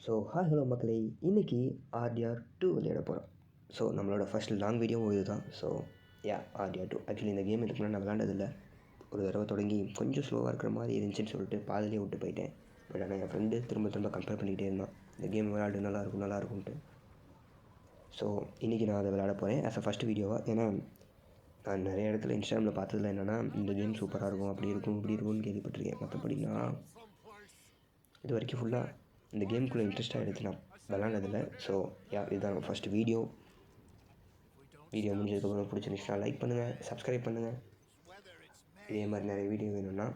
So hello மக்களே, இன்றைக்கி RDR2 விளையாட போகிறோம். ஸோ நம்மளோட ஃபஸ்ட் லாங் வீடியோவும் இது தான். ஸோ RDR2 ஆக்சுவலி இந்த கேம் இருக்குன்னா நான் விளாண்டதில்லை. ஒரு தடவை தொடங்கி கொஞ்சம் ஸ்லோவாக இருக்கிற மாதிரி இருந்துச்சுன்னு சொல்லிட்டு பாதிலே விட்டு போயிட்டேன். பட் ஆனால் என் ஃப்ரெண்டு திரும்ப கம்பேர் பண்ணிக்கிட்டே இருந்தான், இந்த கேம் விளையாடு நல்லாயிருக்கும்ன்ட்டு. ஸோ இன்றைக்கி நான் அதை விளையாட போகிறேன் ஆஸ் அ ஃபஸ்ட் வீடியோவாக. ஏன்னா நான் நிறைய இடத்துல இன்ஸ்டாகிராமில் பார்த்ததில் என்னென்னா இந்த கேம் சூப்பராக இருக்கும், அப்படி இருக்கும் இப்படி இருக்கும்னு கேள்விப்பட்டிருக்கேன். மற்றபடி நான் இது வரைக்கும் ஃபுல்லாக இந்த கேமுக்குள்ளே இன்ட்ரெஸ்ட்டாக எடுத்து நான் விளாண்டதில்லை. ஸோ இதுதான் ஃபஸ்ட்டு வீடியோ முடிஞ்சதுக்கப்புறம் பிடிச்சிருந்துச்சுன்னா லைக் பண்ணுங்கள், சப்ஸ்கிரைப் பண்ணுங்கள். இதே மாதிரி நிறைய வீடியோ வேணும்னா.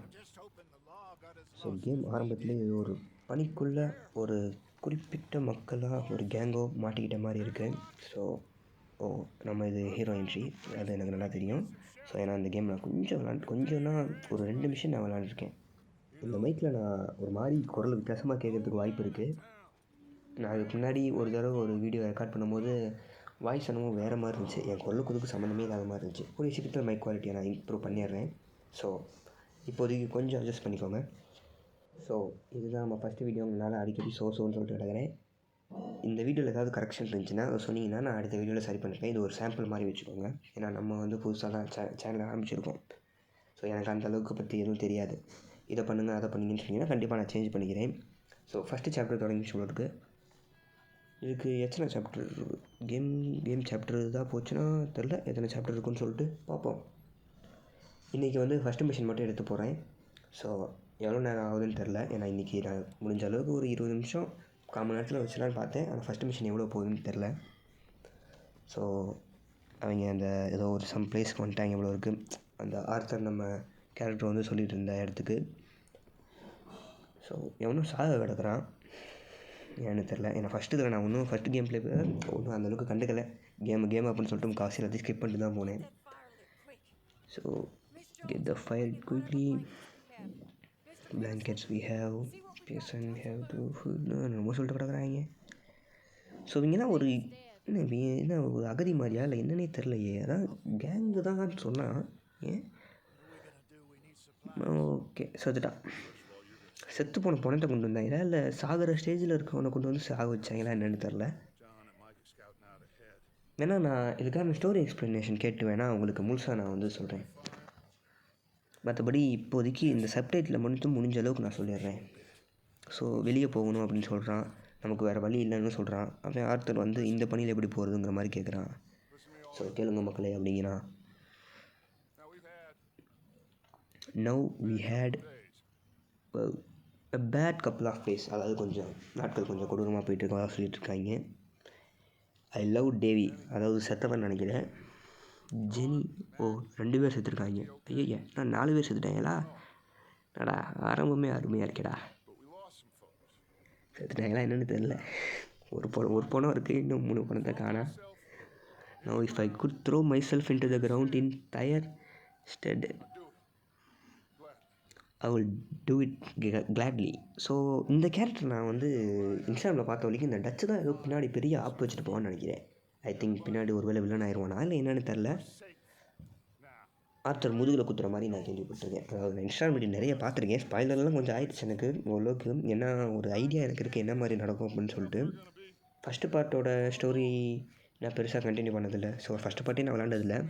ஸோ கேம் ஆரம்பத்தில் இது ஒரு பணிக்குள்ளே ஒரு குறிப்பிட்ட மக்களாக ஒரு கேங்கோ மாட்டிக்கிட்ட மாதிரி இருக்குது. ஸோ நம்ம இது ஹீரோ என்ட்ரி, அது எனக்கு நல்லா தெரியும். ஸோ ஏன்னா அந்த கேம் நான் கொஞ்சம்னா ஒரு 2 மிஷன் நான் விளாண்டுருக்கேன். இந்த மைக்கில் நான் ஒரு மாதிரி குரல் வித்தியாசமாக கேட்குறதுக்கு வாய்ப்பு இருக்குது. நான் அதுக்கு முன்னாடி ஒரு தடவை ஒரு வீடியோ ரெக்கார்ட் பண்ணும்போது வாய்ஸ் என்னமோ வேறு மாதிரி இருந்துச்சு, என் குரலுக்கு சம்மந்தமே இல்லாத மாதிரி இருந்துச்சு. கூடிய சீக்கிரத்தில் மைக் குவாலிட்டியை நான் இம்ப்ரூவ் பண்ணிடுறேன். ஸோ இப்போதைக்கு கொஞ்சம் அட்ஜஸ்ட் பண்ணிக்கோங்க. ஸோ இதுதான் நம்ம ஃபஸ்ட்டு வீடியோங்களால் அடிக்கடி சோன்னு சொல்லிட்டு கிடக்கிறேன். இந்த வீடியோவில் ஏதாவது கரெக்ஷன் இருந்துச்சுன்னா அதை சொன்னீங்கன்னா நான் அடுத்த வீடியோவில் சரி பண்ணிப்பேன். இது ஒரு சாம்பிள் மாதிரி வச்சுக்கோங்க. ஏன்னா நம்ம புதுசாக தான் சேனல் ஆரம்பிச்சிருக்கோம். ஸோ எனக்கு அந்த அளவுக்கு பற்றி எதுவும் தெரியாது. இதை பண்ணுங்கள் அதை பண்ணிங்கன்னு சொன்னீங்கன்னா கண்டிப்பாக நான் சேஞ்ச் பண்ணிக்கிறேன். ஸோ ஃபஸ்ட்டு சாப்டர் தொடங்கி சொல்லிருக்கு. இதுக்கு எத்தனை சாப்டர் கேம் சாப்டர் தான் போச்சுன்னா தெரில, எத்தனை சாப்டர் இருக்குன்னு சொல்லிட்டு பார்ப்போம். இன்றைக்கி ஃபஸ்ட்டு மிஷின் மட்டும் எடுத்து போகிறேன். ஸோ எவ்வளோ நேரம் ஆகுதுன்னு தெரில. ஏன்னா இன்றைக்கி நான் முடிஞ்ச அளவுக்கு ஒரு 20 நிமிஷம் 1/4 மணி நேரத்தில் வச்சுலான்னு பார்த்தேன். ஆனால் ஃபஸ்ட்டு மிஷின் எவ்வளோ போகுதுன்னு தெரில. ஸோ அவங்க அந்த ஏதோ ஒரு சம் பிளேஸ்க்கு வந்துட்டாங்க எவ்வளோ இருக்குது. அந்த ஆர்த்தர் நம்ம கேரக்டர் சொல்லிகிட்டு இருந்த இடத்துக்கு. ஸோ எவனும் சாக கிடக்குறான், ஏன்னு தெரில. ஏன்னா ஃபஸ்ட்டு இதில் நான் ஃபஸ்ட்டு கேம் ப்ளே ஒன்றும் அந்தளவுக்கு கண்டுக்கலை. கேம் அப்படின்னு சொல்லிட்டு காசு எல்லாத்தையும் ஸ்கிப் பண்ணிட்டு தான் போனேன். So get the fire quickly, blankets we have, basin we have to ரொம்ப சொல்லிட்டு கிடக்குறாங்க. ஸோ இவங்கன்னா என்ன ஒரு அகதி மாதிரியா இல்லை என்னன்னே தெரிலையே. அதான் கேங்கு தான் சொன்னான். ஏன் ஓகே செத்துட்டான். செத்து போன பொண்ணத்தை கொண்டு வந்தாங்களா இல்லை சாகிற ஸ்டேஜில் இருக்கவனை கொண்டு சாக வச்சாங்களா என்னென்னு தெரில. வேணா நான் இதுக்கான ஸ்டோரி எக்ஸ்ப்ளனேஷன் கேட்டு வேணால் உங்களுக்கு முழுசாக நான் சொல்கிறேன். மற்றபடி இப்போதைக்கு இந்த சப்டைட்டில் மட்டும் முடிஞ்ச அளவுக்கு நான் சொல்லிடுறேன். ஸோ வெளியே போகணும் அப்படின்னு சொல்கிறான், நமக்கு வேறு வழி இல்லைன்னு சொல்கிறான். அவன் ஆர்த்தர் இந்த பணியில் எப்படி போகிறதுங்கிற மாதிரி கேட்குறான். ஸோ கேளுங்க மக்களே அப்படிங்கிறான். Now we had a bad couple of days, அதாவது கொஞ்சம் நாட்கள் கொஞ்சம் கொடூரமாக போயிட்டு இருக்கா சொல்லிட்டு இருக்காங்க. ஐ லவ் டேவி, அதாவது செத்தவன் நினைக்கிறேன். ஜெனி 2 பேர் செத்துருக்காங்க. ஐயா நான் 4 பேர் செத்துட்டாங்களா? நடா ஆரம்பமே அருமையாக இருக்கேடா. செத்துட்டாங்களா என்னென்னு தெரில. ஒரு பணம் இருக்குது, இன்னும் 3 பணத்தை காணா. Now if I could throw myself into the ground in tire stead, I will do it gladly. So இந்த கேரக்டர் நான் இன்ஸ்டாகிராமில் பார்த்த வரைக்கும் இந்த டச்சு தான் ஏதோ பின்னாடி பெரிய ஆப் வச்சுட்டு போவான்னு நினைக்கிறேன். ஐ திங்க் பின்னாடி ஒரு வேளை வில்லன் ஆயிடுவானா இல்லை என்னென்னு தெரில. ஆர்த்தர் முதுகில் குத்துற மாதிரி நான் கேள்விப்பட்டிருக்கேன். அதாவது நான் இன்ஸ்டாகிராம் நிறைய பார்த்துருக்கேன். ஸ்பாய்லர்லாம் கொஞ்சம் ஆயிடுச்சு எனக்கு ஓரளவுக்கு. ஏன்னா ஒரு ஐடியா எனக்கு இருக்குது என்ன மாதிரி நடக்கும் அப்படின்னு சொல்லிட்டு. ஃபஸ்ட்டு பார்ட்டோட ஸ்டோரி நான் பெருசாக கண்டினியூ பண்ணதில்லை. ஸோ ஃபஸ்ட்டு பார்ட்டே நான் விளாண்டதில்லை.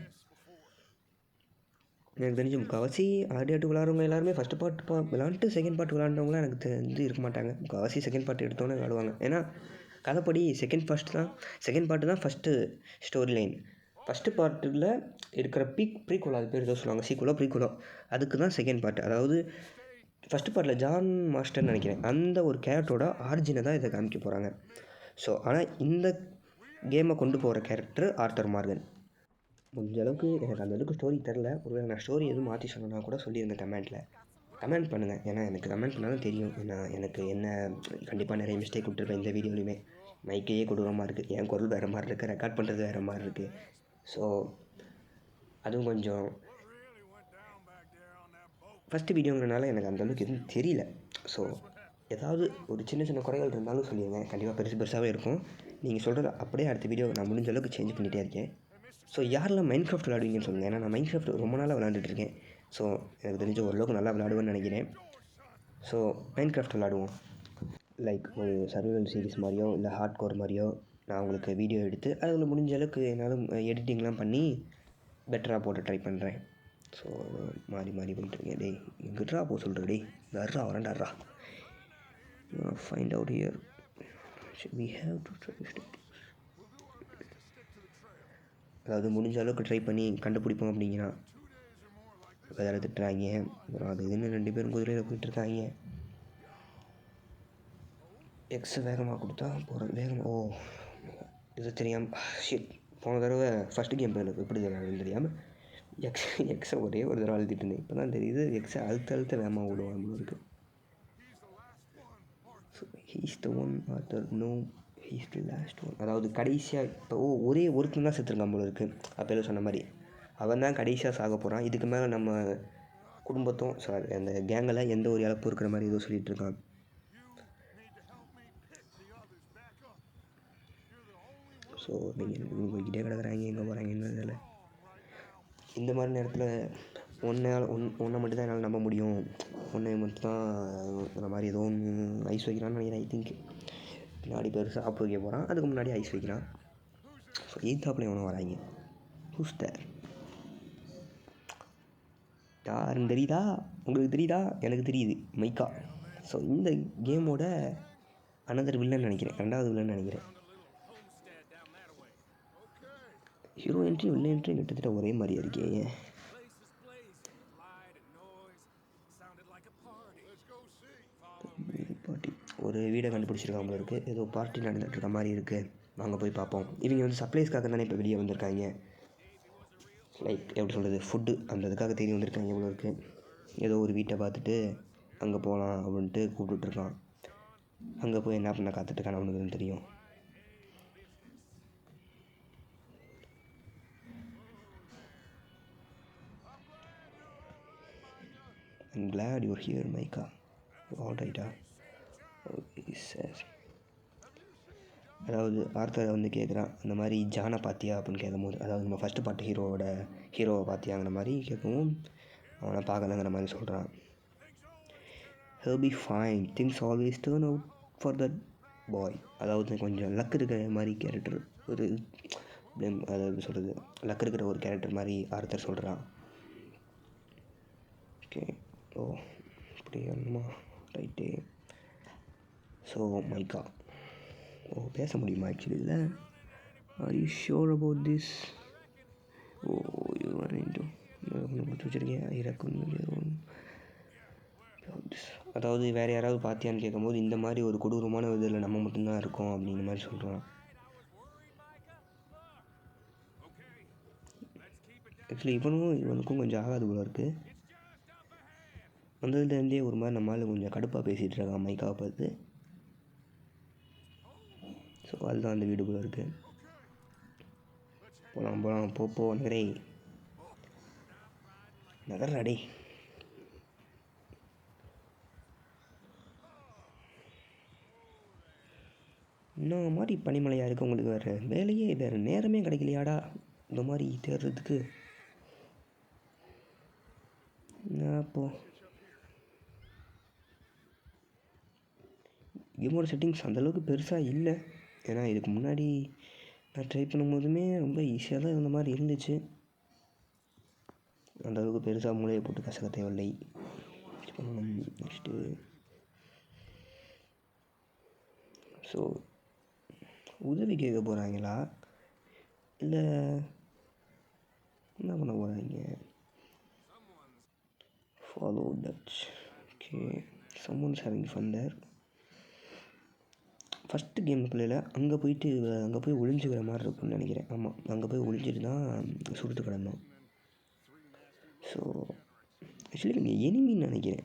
எனக்கு தெரிஞ்சு முக்கால்வாசி RDR2 விளாட்றவங்க எல்லாருமே ஃபஸ்ட்டு பார்ட் விளாண்டுட்டு செகண்ட் பார்ட் விளாண்டவங்களாம் எனக்கு தெரிஞ்சு இருக்க மாட்டாங்க. முக்கால்வாசி செகண்ட் பார்ட் எடுத்தோன்னே விளாடுவாங்க. ஏன்னா கதைப்படி செகண்ட் பார்ட்டு தான் ஃபஸ்ட்டு ஸ்டோரி லைன். ஃபஸ்ட்டு பார்ட்டில் இருக்கிற ப்ரீக்குவல், அது பேர் ஏதோ சொல்லுவாங்க, சீக்குவலோ ப்ரீக்குவலோ, அதுக்கு தான் செகண்ட் பார்ட். அதாவது ஃபஸ்ட்டு பார்ட்டில் ஜான் மாஸ்டர்னு நினைக்கிறேன், அந்த ஒரு கேரக்டரோட ஆரிஜினை தான் இதை காமிக்க போகிறாங்க. ஸோ ஆனால் இந்த கேமை கொண்டு போகிற கேரக்டர் ஆர்த்தர் மார்கன். முடிஞ்ச அளவுக்கு எனக்கு அந்தளவுக்கு ஸ்டோரி தெரில. ஒருவேளை நான் ஸ்டோரி எதுவும் மாற்றி சொன்னேன்னா கூட சொல்லியிருந்தேன் கமெண்ட் பண்ணுங்கள். ஏன்னா எனக்கு கமெண்ட் பண்ணாலும் தெரியும். ஏன்னா எனக்கு என்ன கண்டிப்பாக நிறைய மிஸ்டேக் விட்டுருப்பேன் இந்த வீடியோலையுமே. மைக்கையே கொடூரமாக இருக்குது, என் குரல் வேறு மாதிரி இருக்குது, ரெக்கார்ட் பண்ணுறது வேறு மாதிரி இருக்குது. ஸோ அதுவும் கொஞ்சம் ஃபஸ்ட்டு வீடியோங்கிறனால எனக்கு அந்தளவுக்கு எதுவும் தெரியல. ஸோ ஏதாவது ஒரு சின்ன குறைகள் இருந்தாலும் சொல்லிடுங்க, கண்டிப்பாக பெருசாகவே இருக்கும். நீங்கள் சொல்கிறது அப்படியே அடுத்த வீடியோ நான் முடிஞ்ச அளவுக்கு சேஞ்ச் பண்ணிகிட்டே இருக்கேன். ஸோ யாரெல்லாம் மைன்கிராஃப்ட் விளாடுவீங்கன்னு சொல்லுங்கள். ஏன்னா நான் மைன்கிராஃப்ட் ரொம்ப நாளாக விளாண்டுட்ருக்கேன். ஸோ எனக்கு தெரிஞ்ச ஓரளவுக்கு நல்லா விளாடுவேன்னு நினைக்கிறேன். ஸோ மைன்கிராஃப்ட் விளாடுவோம். லைக் ஒரு சர்வைவல் சீரிஸ் மாதிரியோ இல்லை ஹார்ட் கோர் மாதிரியோ நான் உங்களுக்கு வீடியோ எடுத்து அதில் முடிஞ்ச அளவுக்கு என்னால் எடிட்டிங்லாம் பண்ணி பெட்டராக போட்டு ட்ரை பண்ணுறேன். ஸோ மாறி மாறி போயிட்டுருக்கேன். டேய் எங்கிட்ரா போக சொல்கிற டேய் வர்றா வரண்டாடுறா find out here we have to try. அதாவது முடிஞ்ச அளவுக்கு ட்ரை பண்ணி கண்டுபிடிப்போம் அப்படிங்கன்னா வேறு திட்டுறாங்க. அப்புறம் அது இதுன்னு 2 பேரும் குதிரையில் போயிட்டுருக்காங்க. எக்ஸை வேகமாக கொடுத்தா போகிறது வேகமாக. ஓ இது தெரியாமல் ஷிட். போன தடவை ஃபஸ்ட்டு கேம் பிளேயில் எப்படி தெரியாமல் எக்ஸை ஒரே ஒரு தடவை அழுத்திட்டு இருந்தேன். இப்போ தான் தெரியுது எக்ஸை அழுத்த வேகமாக விடுவான் அவ்வளோ இருக்குது. So he's the one or no he's the last one. அதாவது கடைசியாக இப்போ ஒரே ஒருத்தன் தான் செத்துருக்கான் போல இருக்குது. அப்போல்லாம் சொன்ன மாதிரி அவன் தான் கடைசியாக சாக போகிறான். இதுக்கு மேலே நம்ம குடும்பத்தும் சாரி அந்த கேங்கில் எந்த ஒரு இழப்பும் இருக்கிற மாதிரி ஏதோ சொல்லிகிட்டு இருக்கான். ஸோ நீங்கள் போய்கிட்டே கிடக்குறாங்க எங்கே போகிறாங்கன்னு தெரியல. இந்த மாதிரி நேரத்தில் ஒன்றை மட்டும் தான் என்னால் நம்ப முடியும். ஒன்றை மட்டும் தான் அந்த மாதிரி ஏதோ ஒன்று ஐஸ் வைக்கிறான்னு நினைக்கிறேன். ஐ திங்க் பின்னாடி பெருசாக ஆப்பு வைக்க போகிறான். அதுக்கு முன்னாடி ஐஸ் வைக்கிறான். ஸோ எய்த்தாப்பில் எவனோ வராங்க. ஹூஸ் தேர்? யாருன்னு தெரியுதா? உங்களுக்கு தெரியுதா? எனக்கு தெரியுது, மைக்கா. ஸோ இந்த கேமோட அனதர் வில்லன் நினைக்கிறேன், 2வது வில்லன் நினைக்கிறேன். ஹீரோ என்ட்ரி வில்லன் என்ட்ரி கிட்டத்தட்ட ஒரே மாதிரியா இருக்கே. பார்ட்டி ஒரு வீடை கண்டுபிடிச்சிருக்காங்க போல இருக்குது. ஏதோ பார்ட்டி நடந்துகிட்டு இருக்க மாதிரி இருக்குது. வாங்க போய் பார்ப்போம். இவங்க வந்து சப்ளைஸ்க்காக தானே இப்போ வெளியே வந்திருக்காங்க. லைக் எப்படி சொல்கிறது, ஃபுட்டு அந்த இதுக்காக தேடி வந்திருக்காங்க எவ்வளோ இருக்குது. ஏதோ ஒரு வீட்டை பார்த்துட்டு அங்கே போகலாம் அப்படின்ட்டு கூப்பிட்டுட்ருக்கான். அங்கே போய் என்ன பண்ண காத்துட்ருக்கான் அவனுக்கு தெரியும். I'm glad you're here, Micah. All right. அதாவது ஆர்த்தரை வந்து கேட்குறான், அந்த மாதிரி ஜானை பார்த்தியா அப்படின்னு கேட்கும்போது, அதாவது நம்ம ஃபஸ்ட்டு பாட்டு ஹீரோவை பார்த்தியாங்கிற மாதிரி கேட்கவும் அவனை பார்க்கலங்கிற மாதிரி சொல்கிறான். he'll be fine, things always turn out for that boy. அதாவது கொஞ்சம் லக் இருக்கிற மாதிரி கேரக்டர், ஒரு அதாவது சொல்கிறது லக் இருக்கிற ஒரு கேரக்டர் மாதிரி ஆர்த்தர் சொல்கிறான். ஓகே, ஓ இப்படி என்னமா ரைட்டு. ஸோ மைக்கா பேச முடியுமா ஆக்சுவலி? இல்லை, are you sure about this? You முடிச்சு வச்சுருக்கேன் இறக்கும். அதாவது வேறு யாராவது பார்த்தியான்னு கேட்கும்போது இந்த மாதிரி ஒரு கொடூரமான இதில் நம்ம மட்டும்தான் இருக்கோம் அப்படிங்கிற மாதிரி சொல்கிறான். ஆக்சுவலி இவனுக்கும் கொஞ்சம் ஆகாது போல இருக்குது. வந்ததுலேருந்தே ஒரு மாதிரி நம்மளால் கொஞ்சம் கடுப்பாக பேசிகிட்டு இருக்கான் மைக்காவை பார்த்து. ஸோ அதுதான் அந்த வீடு போல இருக்குது. போகலாம் போ நகர்றாடே. இன்னும் மாதிரி பனிமலையாக இருக்குது. உங்களுக்கு வேறு நேரமே கிடைக்கலையாடா இந்த மாதிரி தேடுறதுக்கு? அப்போ கேமோட செட்டிங்ஸ் அந்தளவுக்கு பெருசாக இல்லை. ஏன்னா இதுக்கு முன்னாடி நான் ட்ரை பண்ணும்போதுமே ரொம்ப ஈஸியாக தான் இருந்த மாதிரி இருந்துச்சு. அந்தளவுக்கு பெருசாக மூளையை போட்டு கசக்க தேவையில்லை. நெக்ஸ்ட்டு ஸோ உதவி கேட்க போகிறாங்களா இல்லை என்ன பண்ண போகிறாங்க? Follow touch. Okay, someone's having fun there. First game பிள்ளையில் அங்கே போய் ஒளிஞ்சுக்கிற மாதிரி இருக்கும்னு நினைக்கிறேன். ஆமாம், அங்கே போய் ஒளிஞ்சிட்டு தான் சுடுத்து கிடந்தோம். ஸோ ஆக்சுவலி இங்கே எனிமின்னு நினைக்கிறேன்.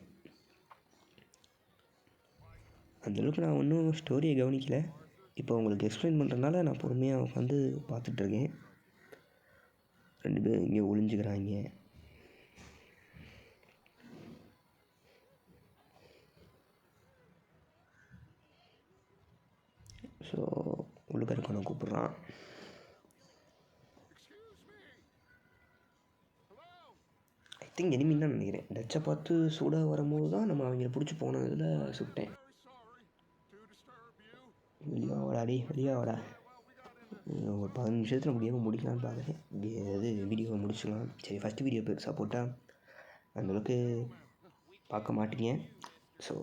அந்தளவுக்கு நான் ஒன்றும் ஸ்டோரியை கவனிக்கலை. இப்போ உங்களுக்கு எக்ஸ்பிளைன் பண்ணுறதுனால நான் பொறுமையாக உட்காந்து பார்த்துட்ருக்கேன். 2 பேரும் இங்கே ஒளிஞ்சுக்கிறாங்க. ஸோ உள்ளுக்க இருக்கணும் கூப்பிட்றான். ஐ திங்க் எனிமின்னு தான் நினைக்கிறேன். டச்சை பார்த்து சூடாக வரும்போது தான் நம்ம அவங்கள பிடிச்சி போனதில் சுட்டேன். வெளியே வாடா டே, வெளியே வாடா. ஒரு 15 நிமிஷத்தில் கேமை முடிக்கலான்னு பார்க்குறேன். இது வீடியோவை முடிச்சுக்கலாம். சரி, ஃபஸ்ட்டு வீடியோ பெருசாக போட்டால் அந்தளவுக்கு பார்க்க மாட்டீங்க. ஸோ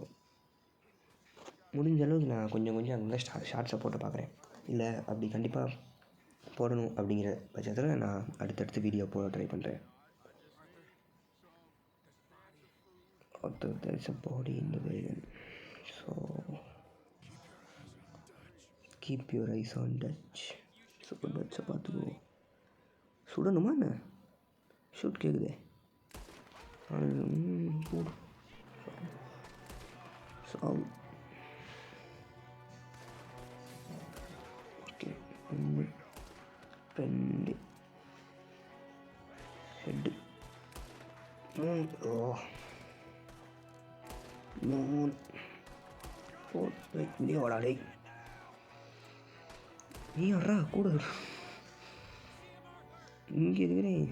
முடிஞ்ச அளவுக்கு நான் கொஞ்சம் அங்கே ஷார்ட்ஸை போட்டு பார்க்குறேன். இல்லை அப்படி கண்டிப்பாக போடணும் அப்படிங்கிற பட்சத்தில் நான் அடுத்தடுத்து வீடியோ போட ட்ரை பண்ணுறேன். There is a body in the wagon. So keep your eyes on Dutch. So டச்சை பார்த்துக்கோ. சுடணுமா என்ன? ஷூட் கேட்குதே. சாவு. ஓகே, 1 2 ஹெட்டு 3 4 வெளியே வாடா டேய். நீ வர்றா கூட இங்கே இருக்கிறேன்.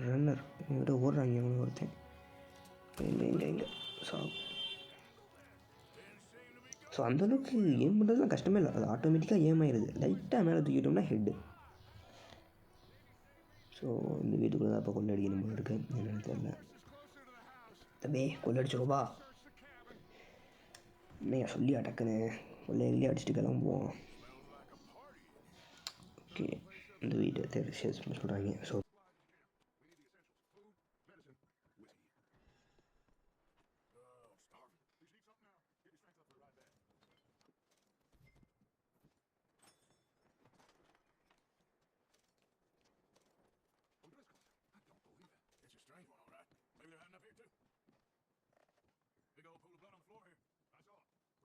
ரன்னர் என்கிட்ட ஓடுறாங்க அவங்க ஒருத்தன். எங்கே ஸோ அந்தளவுக்கு ஏம் பண்ணுறதுலாம் கஷ்டமே இல்லை. அது ஆட்டோமேட்டிக்காக ஏம் ஆயிடுது. லைட்டாக மேலே தூக்கிட்டோம்னா ஹெட்டு. ஸோ இந்த வீட்டுக்குள்ளே தான் இப்போ கொள்ளடிக்கணும் போல இருக்குது. என்னென்னு தெரியல. தம்பி கொள்ளடிச்சிருவா என்னையா சொல்லி அடக்குன்னு கொள்ளையிலே அடிச்சுட்டு கிளம்புவோம். ஓகே, இந்த வீட்டை ஷேர் பண்ண சொல்கிறாங்க. So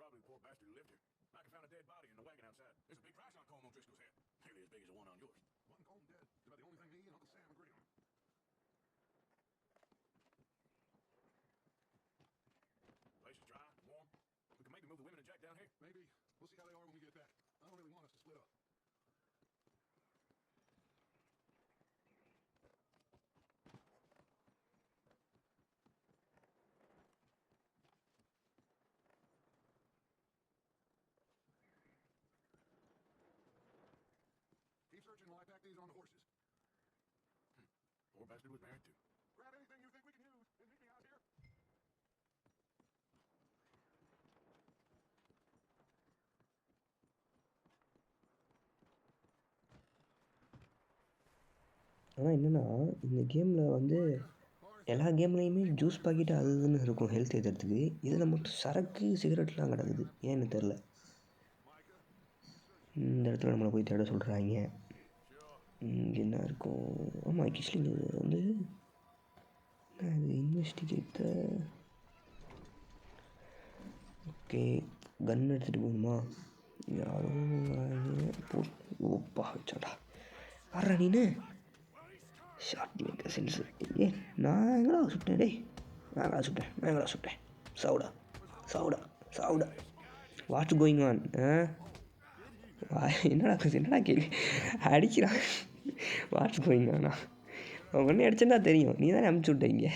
Probably the poor bastard who lived here. Like I found a dead body in the wagon outside. There's a big price on Colm O'Driscoll's head. Nearly as big as the one on yours. One Colm dead. It's about the only thing me and Uncle Sam agree on. Place is dry, warm. We can maybe move the women and Jack down here. Maybe. We'll see how they are when we get back. I don't really want us to split up. Keep searching while I pack these on the horses. Poor bastard was married too. Grab anything you think we can use and meet me out here. ஆனால் என்னென்னா இந்த கேமில் வந்து எல்லா கேம்லேயுமே juice packet அது இதுன்னு இருக்கும் health ஏற்றுறதுக்கு. இதில் மட்டும் சரக்கு சிகரெட்லாம் கிடக்குது. ஏன்னு தெரில. இந்த இடத்துல நம்மளை போய் தேட சொல்கிறாங்க. இங்கே என்ன இருக்கும்? ஆமாம், ஆக்சுவலி இது வந்து அது இன்வெஸ்டிகேட்ட. ஓகே, கன் எடுத்துகிட்டு போகணுமா? யாரும் ஓப்பா வச்சாடா. ஆறா நீனு ஷார்ட் மேக்கர் சென்சர். நான் எங்கடா சுட்டேன் டே? நான் எங்கடா சுட்டேன்? சவுடா வாட்ஸ் கோயிங் ஆன்? என்னடா கேள்வி அடிக்கிறான். வாட்ஸ் கோயிங் ஆனா? அவன் ஒன்றே அடிச்சுன்னா தெரியும். நீ தானே அமுச்சு விட்டீங்க.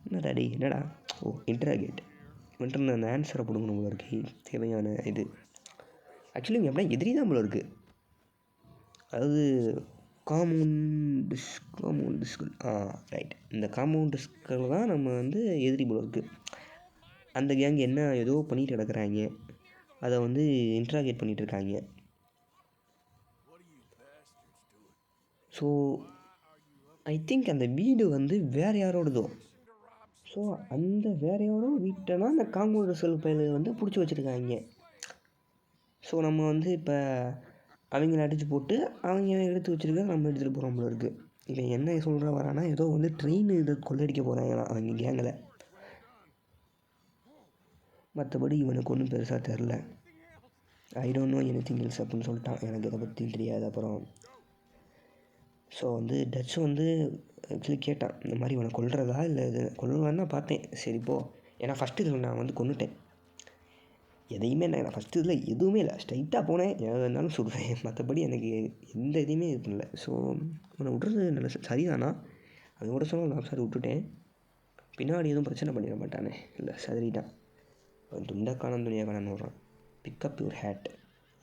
என்னடா டே? என்னடா? ஓ, இன்டராகேட் வந்துட்டு அந்த ஆன்சரை கொடுக்கணும் போல இருக்கு. தேவையான இது ஆக்சுவலி இங்கே அப்படின்னா எதிரி தான் போல இருக்குது. அதாவது காம்பவுண்ட் டிஸ்கல். ரைட், இந்த காம்பவுண்ட் டிஸ்கில் தான் நம்ம வந்து எதிரி போல இருக்குது. அந்த கேங் என்ன ஏதோ பண்ணிட்டு கிடக்குறாங்க. அதை வந்து இன்ட்ராகேட் பண்ணிகிட்டு இருக்காங்க. ஸோ ஐ திங்க் அந்த வீடு வந்து வேறு யாரோடதோ. ஸோ அந்த வேறு யாரோ வீட்டெல்லாம் அந்த காம்பவுண்ட் டிஸ்கல் பயில வந்து பிடிச்சி வச்சுருக்காங்க. ஸோ நம்ம வந்து இப்போ அவங்கள அடித்து போட்டு அவங்க எடுத்து வச்சுருக்க நம்ம எடுத்துகிட்டு போகிறோம் போல இருக்குது. இப்போ என்ன சொல்கிற வரானா, ஏதோ வந்து ட்ரெயின் இதை கொள்ளடிக்க போகிறாங்களாம் அவங்க கேங்கில். மற்றபடி இவனுக்கு ஒன்றும் பெருசாக தெரில. I don't know anything else அப்படின்னு சொல்லிட்டான். எனக்கு இதை பற்றியும் தெரியாது. அப்புறம் ஸோ வந்து டச் வந்து ஆக்சுவலி கேட்டான், இந்த மாதிரி இவனை கொல்றதா இல்லை இது கொல்லுவான்னு தான் பார்த்தேன். சரி போ. ஏன்னா ஃபஸ்ட்டு இதில் நான் வந்து கொன்னுட்டேன். எதையுமே நான் ஃபஸ்ட்டு இதில் எதுவுமே இல்லை, ஸ்ட்ரைட்டாக போனேன். எதாக இருந்தாலும் சுடுவேன். மற்றபடி எனக்கு எந்த இதையுமே இது பண்ணல. ஸோ அவனை விட்றது நல்ல சரிதானா? அது விட சொன்னால் நான் சார் விட்டுட்டேன். பின்னாடி எதுவும் பிரச்சனை பண்ணிட மாட்டானே? இல்லை, சரிதான். துண்டக்கான துணியாக்கானு வரும். Pick up your hat.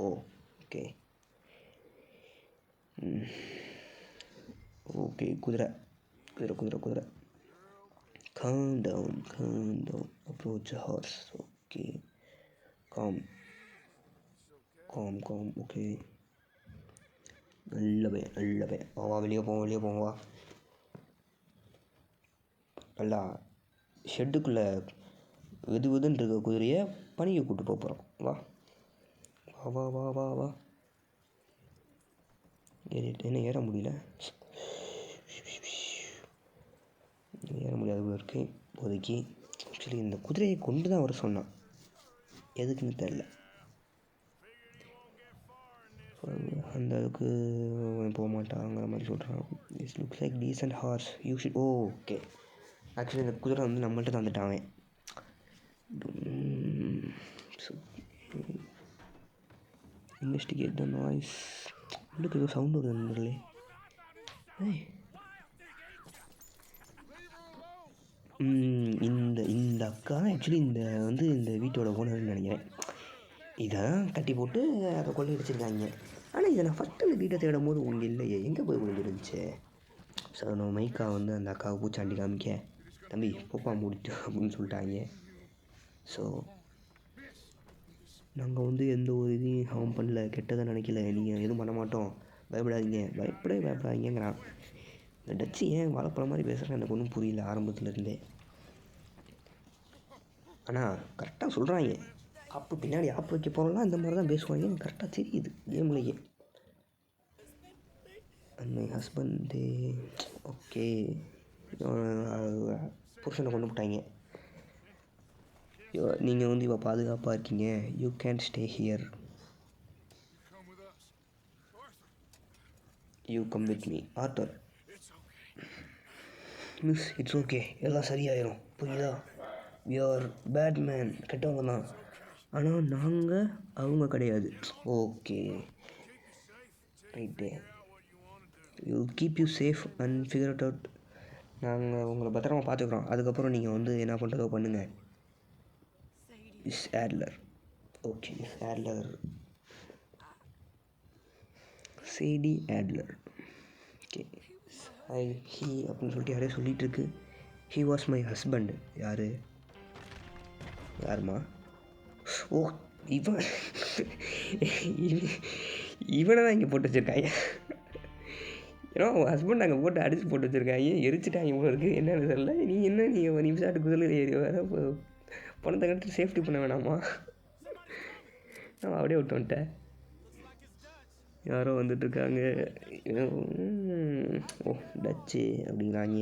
Okay okay. குதிரை குதிரை குதிரை குதிரை. calm down approach a horse. Okay calm okay. நல்ல பையன் வா வெளியே போவோம் வா. நல்லா ஷெட்டுக்குள்ளே வெதுன்னு இருக்க குதிரையை பணியை கூப்பிட்டு போகிறோம். வா வா வா வா வா. என்ன ஏற முடியல, ஏற முடியாத போல இருக்கு இப்போதைக்கு. ஆக்சுவலி இந்த குதிரையை கொண்டு தான் வர சொன்னான், எதுக்குன்னு தெரில. அந்த அளவுக்கு போக மாட்டாங்கிற மாதிரி சொல்கிறான். It's looks like decent horse you should. Okay. Actually இந்த குதிரை வந்து நம்மள்ட்ட தந்துட்டான். இன்வெஸ்டிகேட் த நாய்ஸ். உள்ளுக்கு ஏதோ சவுண்டு வருது நண்பர்களே. இந்த அக்கா ஆக்சுவலி இந்த வீட்டோட ஓனர்னு நினைக்கிறேன். இதை கட்டி போட்டு அதை கொள்ளையடிச்சிருக்காங்க. ஆனால் இதை நான் ஃபஸ்ட்டு அந்த வீட்டை தேடும் போது ஒன்று இல்லையே, எங்கே போய் விழுந்துருந்துச்சு. ஸோ நம்ம மைக்கா வந்து அந்த அக்காவை பூச்சாண்டி காமிக்க, தம்பி போப்பா மூடிட்டு அப்படின்னு சொல்லிட்டாங்க. ஸோ நாங்கள் வந்து எந்த ஒரு இதையும் ஹார்ம் பண்ணல, கெட்டதை நினைக்கல, நீங்கள் எதுவும் பண்ண மாட்டோம், பயப்படாதீங்க. பயப்படாதீங்கிறான். இந்த டச்சு ஏன் வாழைப்பழம் மாதிரி பேசுகிறேன் எனக்கு ஒன்றும் புரியல ஆரம்பத்துலேருந்தே. ஆனால் கரெக்டாக சொல்கிறாங்க. பின்னாடி ஆப்பு வைக்க போகிறோம்லாம் இந்த மாதிரி தான் பேசுவாங்க, எனக்கு கரெக்டாக தெரியுது கேம்லேயே. And my husband. ஓகே. புருஷனை கொண்டு போட்டாங்க. நீங்கள் வந்து இப்போ பாதுகாப்பாக இருக்கீங்க, you can stay here, you come with me. Arthur. Miss it's okay, எல்லாம் சரியாயிரும், புரியுதா? வி ஆர் பேட் மேன், கெட்டவங்க தான், ஆனால் நாங்கள் அவங்க கிடையாது. Okay right. You keep you safe and figure it out. நாங்கள் உங்களை பத்திரமா பார்த்துக்குறோம், அதுக்கப்புறம் நீங்கள் வந்து என்ன பண்ணுறதோ பண்ணுங்கள். Miss Adler. Okay miss Adler, Chedi Adler. Okay. He அப்படின்னு சொல்லிட்டு யாரையும் சொல்லிகிட்டு இருக்கு. He was my husband. யாருமா? ஓ இவனை தான் இங்கே போட்டு வச்சுருக்காங்க. ஏன்னா உன் ஹஸ்பண்ட் அங்கே போட்டு அடித்து போட்டு வச்சுருக்காங்க, எரிச்சிட்டாங்க இவ்வளோ இருக்குது. என்னென்னு தெரியல. நீங்கள் நிமிஷாட்டு குதிரையில் ஏறி வேறு பணத்தை கட்டிட்டு சேஃப்டி பண்ண வேணாமா? நான் அப்படியே விட்டு வந்துட்டேன். யாரோ வந்துட்டுருக்காங்க. ஓ டச்சு அப்படிங்கிறாங்க.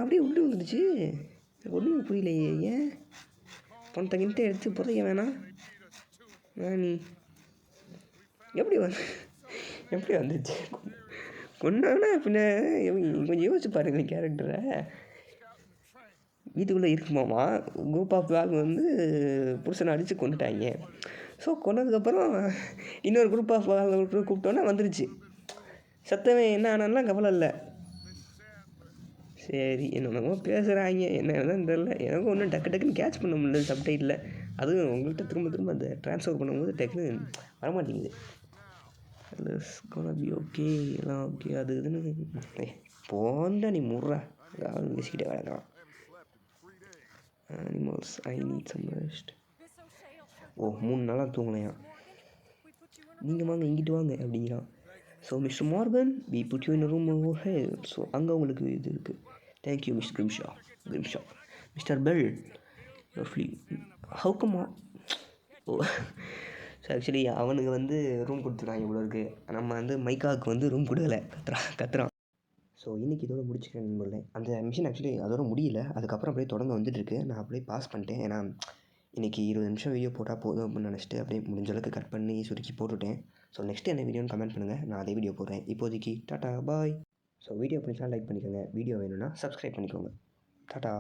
அப்படியே உள்ளே வந்துடுச்சு, ஒன்றுமே புரியலையே. ஏன் பணத்தை கிட்ட எடுத்து புதைக்க வேணாம்? நீ எப்படி வந்துச்சு? கொண்டானா பின்ன கொஞ்சம் யோசிச்சு பாருங்க. கேரக்டரை வீட்டுக்குள்ளே இருக்குமாமா, குரூப் ஆஃப் ஆள் வந்து புருஷனை அடித்து கொண்டுட்டாங்க. ஸோ கொண்டதுக்கப்புறம் இன்னொரு குரூப் ஆஃப் ஆள் கூப்பிட்டோன்னா வந்துருச்சு. சத்தமே என்ன ஆனாலாம் கவலை இல்லை. சரி என்னென்னமோ பேசுகிறாங்க, என்னதான் தெரில. எனக்கும் ஒன்றும் டக்குன்னு கேட்ச் பண்ண முடியல சப்டைட்டில். அதுவும் உங்கள்கிட்ட திரும்ப அந்த ட்ரான்ஸ்ஃபர் பண்ணும்போது டக்குன்னு வரமாட்டேங்குது. பி ஓகே எல்லாம் ஓகே அது இதுன்னு போண்டா நீ முட்றா ஏதாவது பேசிக்கிட்டே வளர்க்குறான். Animals I need some rest. Oh 3 நாளாக தூங்கலையாம். நீங்கள் வாங்க இங்கிட்டு வாங்க அப்படிங்கிறான். So mister Morgan we put you in room over here. So அங்கே உங்களுக்கு இது இருக்குது. Thank you miss Grimshaw. Mister Bell flee how come. Oh so actually அவனுக்கு வந்து ரூம் கொடுத்துருக்காங்க இவ்வளோ இருக்குது. நம்ம வந்து மைக்காவுக்கு வந்து ரூம் கொடுக்கலை, கத்துறான். ஸோ இன்றைக்கி இதோட முடிச்சுக்கிறேன் நண்பர்களே. அந்த மிஷின் ஆக்சுவலி அதோட முடியல, அதுக்கப்புறம் அப்படியே தொடர்ந்து வந்துட்டுருக்கு. நான் அப்படியே பாஸ் பண்ணிட்டேன். ஏன்னா இன்றைக்கி 20 நிமிஷம் வீடியோ போட்டால் போதும் அப்படின்னு நினச்சிட்டு அப்படியே முடிஞ்ச அளவுக்கு கட் பண்ணி சுருக்கி போட்டுவிட்டேன். ஸோ நெக்ஸ்ட்டு என்ன வீடியோன்னு கமெண்ட் பண்ணுங்கள், நான் அதே வீடியோ போடுறேன். இப்போதைக்கு டாட்டா பாய். ஸோ வீடியோ பிடிச்சா லைக் பண்ணிக்கோங்க, வீடியோ வேணும்னா சப்ஸ்கிரைப் பண்ணிக்கோங்க. டாட்டா.